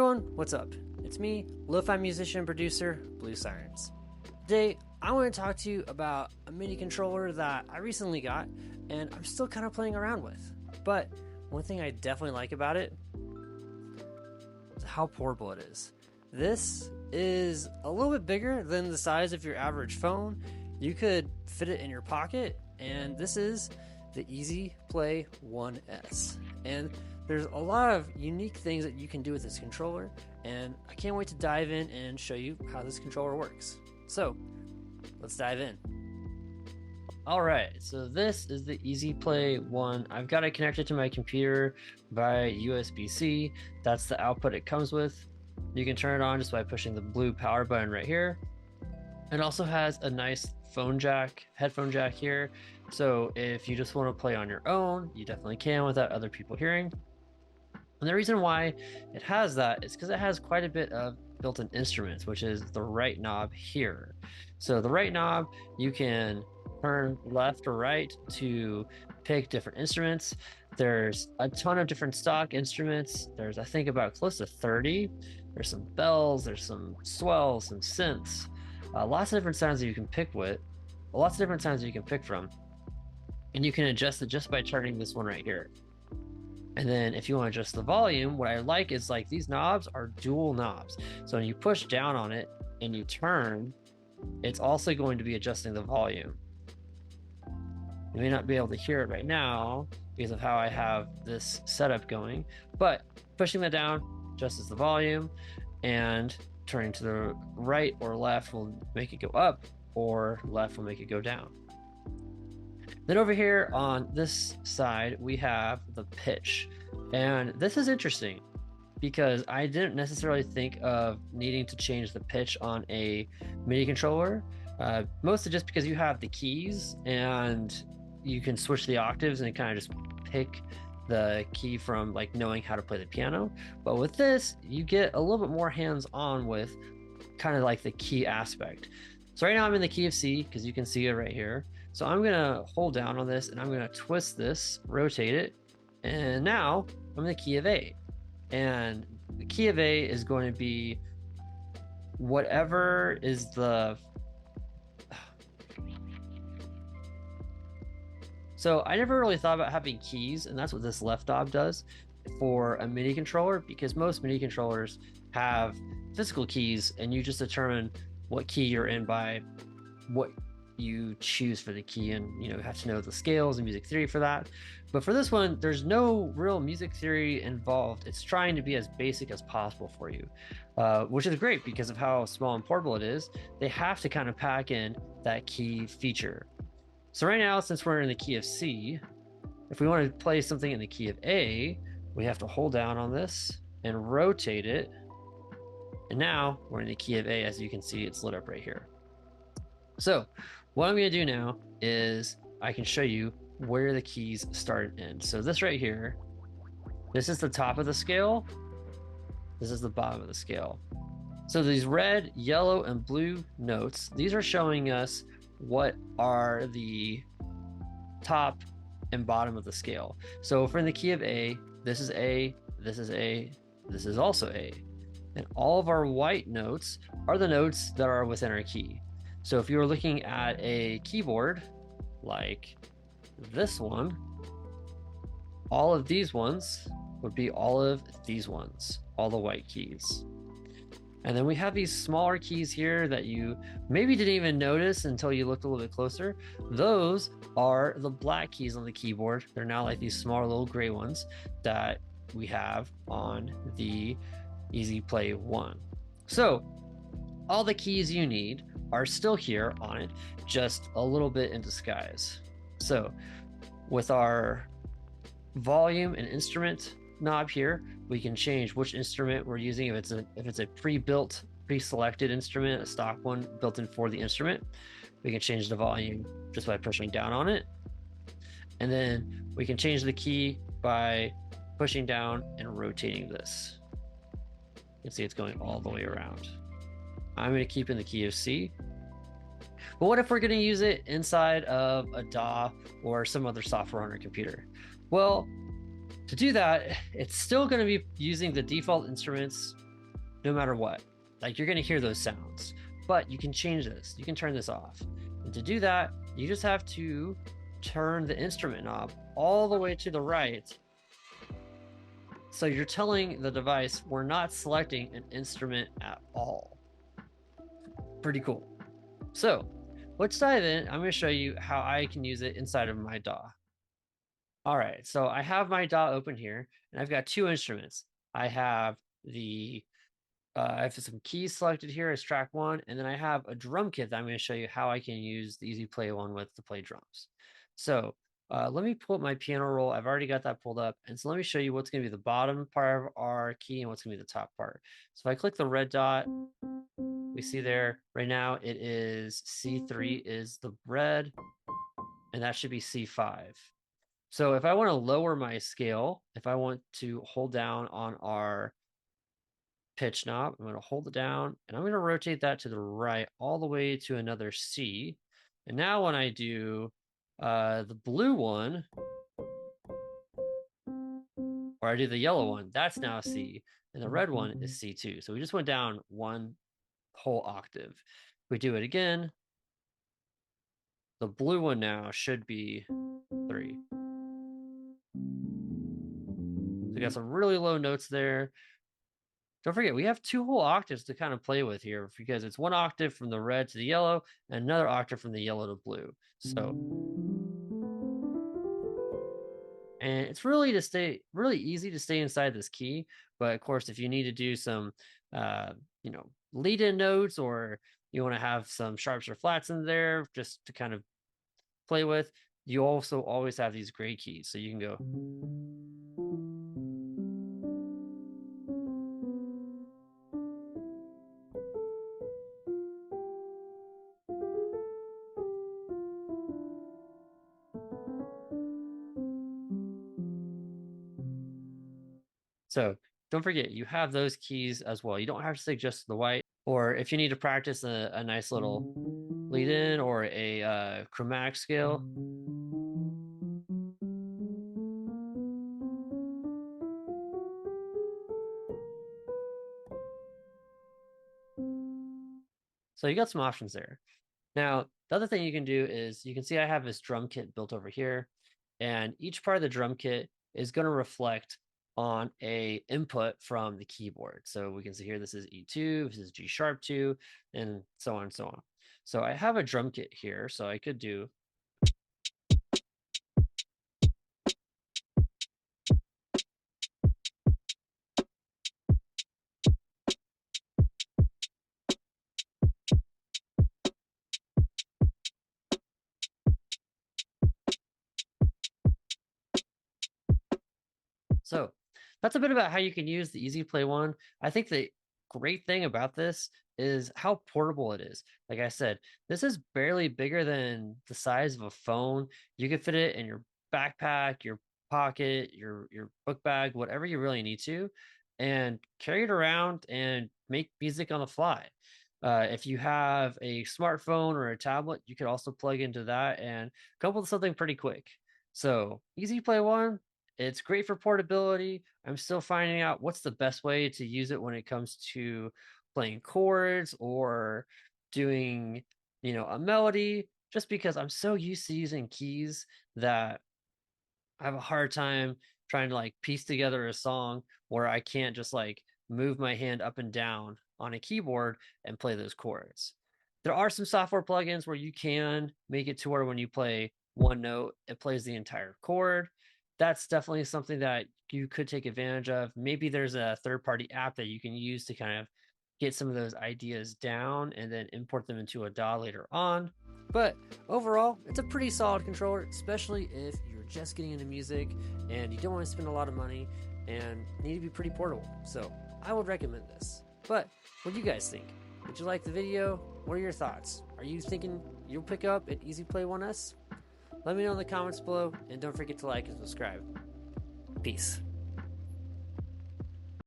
everyone, what's up? It's me, lo-fi musician and producer, Blue Sirens. Today, I want to talk to you about a MIDI controller that I recently got and I'm still kind of playing around with. But one thing I definitely like about it is how portable it is. This is a little bit bigger than the size of your average phone. You could fit it in your pocket, and this is the EASYPLAY 1S. And there's a lot of unique things that you can do with this controller, and I can't wait to dive in and show you how this controller works. So, let's dive in. Alright, so this is the EASYPLAY 1. I've got it connected to my computer via USB-C. That's the output it comes with. You can turn it on just by pushing the blue power button right here. It also has a nice phone jack, headphone jack here. So if you just want to play on your own, you definitely can without other people hearing. And the reason why it has that is because it has quite a bit of built-in instruments, which is the right knob here. So the right knob, you can turn left or right to pick different instruments. There's a ton of different stock instruments. There's, I think, about close to 30. There's some bells, there's some swells, some synths, lots of different sounds that you can pick from. And you can adjust it just by turning this one right here. And then if you want to adjust the volume, what I like is like these knobs are dual knobs. So when you push down on it and you turn, it's also going to be adjusting the volume. You may not be able to hear it right now because of how I have this setup going, but pushing that down adjusts the volume, and turning to the right or left will make it go up, or left will make it go down. Then over here on this side, we have the pitch. And this is interesting because I didn't necessarily think of needing to change the pitch on a MIDI controller, mostly just because you have the keys and you can switch the octaves and kind of just pick the key from like knowing how to play the piano. But with this, you get a little bit more hands-on with kind of like the key aspect. So right now I'm in the key of C because you can see it right here. So I'm gonna hold down on this and I'm gonna twist this, rotate it, and now I'm in the key of A. And the key of A is going to be whatever is the... So I never really thought about having keys, and that's what this left knob does for a MIDI controller, because most MIDI controllers have physical keys and you just determine what key you're in by what you choose for the key, and you have to know the scales and music theory for that. But for this one, there's no real music theory involved. It's trying to be as basic as possible for you, which is great because of how small and portable it is. They have to kind of pack in that key feature. So right now, since we're in the key of C, if we want to play something in the key of A, we have to hold down on this and rotate it. And now we're in the key of A. As you can see, it's lit up right here. So what I'm going to do now is I can show you where the keys start and end. So this right here, this is the top of the scale. This is the bottom of the scale. So these red, yellow, and blue notes, these are showing us what are the top and bottom of the scale. So if we're in the key of A, this is A, this is A, this is also A. And all of our white notes are the notes that are within our key. So if you were looking at a keyboard like this one, all of these ones would be all of these ones, all the white keys. And then we have these smaller keys here that you maybe didn't even notice until you looked a little bit closer. Those are the black keys on the keyboard. They're now like these small little gray ones that we have on the EASYPLAY 1. So all the keys you need are still here on it, just a little bit in disguise. So with our volume and instrument knob here, we can change which instrument we're using. If it's a pre-built, pre-selected instrument, a stock one built in for the instrument, we can change the volume just by pushing down on it. And then we can change the key by pushing down and rotating this. You can see it's going all the way around. I'm going to keep in the key of C. But what if we're going to use it inside of a DAW or some other software on our computer? Well, to do that, it's still going to be using the default instruments no matter what. Like you're going to hear those sounds, but you can change this. You can turn this off. And to do that, you just have to turn the instrument knob all the way to the right. So you're telling the device we're not selecting an instrument at all. Pretty cool. So let's dive in. I'm going to show you how I can use it inside of my DAW. All right, so I have my DAW open here, and I've got two instruments. I have some keys selected here as track one, and then I have a drum kit that I'm going to show you how I can use the EasyPlay one with to play drums. So let me pull up my piano roll. I've already got that pulled up, and so let me show you what's going to be the bottom part of our key and what's going to be the top part. So if I click the red dot, we see there right now it is C3 is the red, and that should be C5. So if I want to lower my scale, if I want to hold down on our pitch knob, I'm going to hold it down and I'm going to rotate that to the right all the way to another C. And now when I do the blue one, or I do the yellow one, that's now C, and the red one is C2. So we just went down one whole octave. If we do it again, the blue one now should be 3. So we got some really low notes there. Don't forget, we have 2 whole octaves to kind of play with here because it's 1 octave from the red to the yellow and another octave from the yellow to blue. So, and it's really easy to stay inside this key. But of course, if you need to do some, lead-in notes, or you want to have some sharps or flats in there just to kind of play with, you also always have these gray keys. So you can go. So don't forget, you have those keys as well. You don't have to stick just to the white, or if you need to practice a nice little lead in or a chromatic scale. So you got some options there. Now, the other thing you can do is you can see I have this drum kit built over here, and each part of the drum kit is going to reflect on a input from the keyboard. So we can see here, this is E2, this is G sharp 2, and so on and so on. So I have a drum kit here, so I could do. So that's a bit about how you can use the EasyPlay one. I think the great thing about this is how portable it is. Like I said, this is barely bigger than the size of a phone. You can fit it in your backpack, your pocket, your book bag, whatever you really need to, and carry it around and make music on the fly. If you have a smartphone or a tablet, you could also plug into that and come up with something pretty quick. So EasyPlay one, it's great for portability. I'm still finding out what's the best way to use it when it comes to playing chords or doing, a melody, just because I'm so used to using keys that I have a hard time trying to like piece together a song where I can't just like move my hand up and down on a keyboard and play those chords. There are some software plugins where you can make it to where when you play one note, it plays the entire chord. That's definitely something that you could take advantage of. Maybe there's a third-party app that you can use to kind of get some of those ideas down and then import them into a DAW later on. But overall, it's a pretty solid controller, especially if you're just getting into music and you don't want to spend a lot of money and need to be pretty portable. So I would recommend this. But what do you guys think? Did you like the video? What are your thoughts? Are you thinking you'll pick up an EasyPlay 1S? Let me know in the comments below, and don't forget to like and subscribe. Peace.